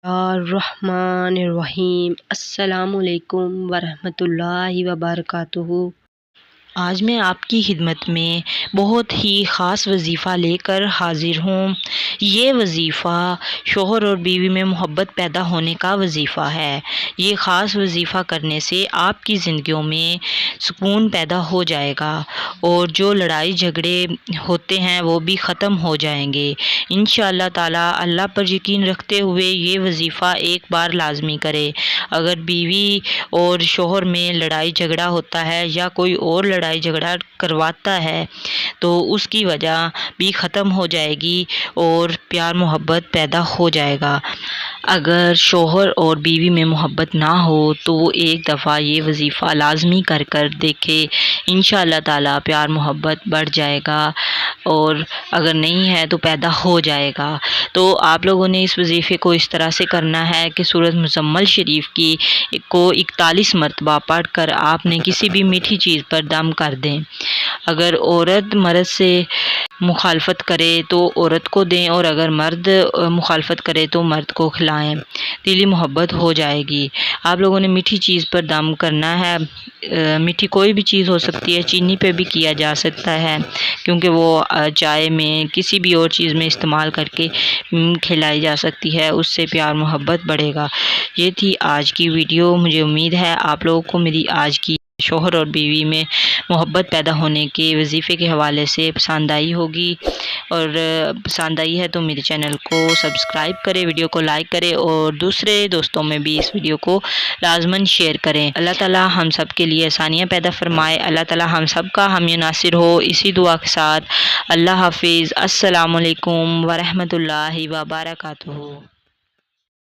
रहमानिर्रहीम अस्सलामुअलैकुम वरहमतुल्लाहि वबरकातुहू। आज मैं आपकी खिदमत में बहुत ही ख़ास वजीफ़ा लेकर हाज़िर हूँ। ये वजीफ़ा शोहर और बीवी में मोहब्बत पैदा होने का वजीफ़ा है। ये ख़ास वजीफ़ा करने से आपकी ज़िंदगियों में सुकून पैदा हो जाएगा और जो लड़ाई झगड़े होते हैं वो भी ख़त्म हो जाएंगे इंशाअल्लाह ताला। अल्लाह पर यकीन रखते हुए ये वजीफ़ा एक बार लाजमी करें। अगर बीवी और शोहर में लड़ाई झगड़ा होता है या कोई और लड़ाई झगड़ा करवाता है तो उसकी वजह भी ख़त्म हो जाएगी और प्यार मोहब्बत पैदा हो जाएगा। अगर शोहर और बीवी में मोहब्बत ना हो तो वो एक दफ़ा ये वजीफ़ा लाजमी कर कर देखे, इंशाअल्लाह ताला प्यार मोहब्बत बढ़ जाएगा और अगर नहीं है तो पैदा हो जाएगा। तो आप लोगों ने इस वजीफ़े को इस तरह से करना है कि सूरत मुज़म्मल शरीफ की को 41 मरतबा पढ़ कर आपने किसी भी मीठी चीज़ पर दम कर दें। अगर औरत मर्द से मुखालफत करे तो औरत को दें और अगर मर्द मुखालफत करे तो मर्द को खिलाएं। दिली मोहब्बत हो जाएगी। आप लोगों ने मीठी चीज़ पर दम करना है। मीठी कोई भी चीज़ हो सकती है, चीनी पे भी किया जा सकता है क्योंकि वो चाय में किसी भी और चीज़ में इस्तेमाल करके खिलाई जा सकती है, उससे प्यार मोहब्बत बढ़ेगा। ये थी आज की वीडियो। मुझे उम्मीद है आप लोगों को मेरी आज की शोहर और बीवी में मोहब्बत पैदा होने के वजीफ़े के हवाले से पसंद आई होगी और पसंद आई है तो मेरे चैनल को सब्सक्राइब करें, वीडियो को लाइक करें और दूसरे दोस्तों में भी इस वीडियो को लाजमन शेयर करें। अल्लाह ताला हम सब के लिए आसानियाँ पैदा फरमाए। अल्लाह ताला हम सब का हामी नासिर हो। इसी दुआ के साथ अल्लाह हाफिज़। अस्सलामुअलैकुम वरहमतुल्लाहि वबरकातुहू।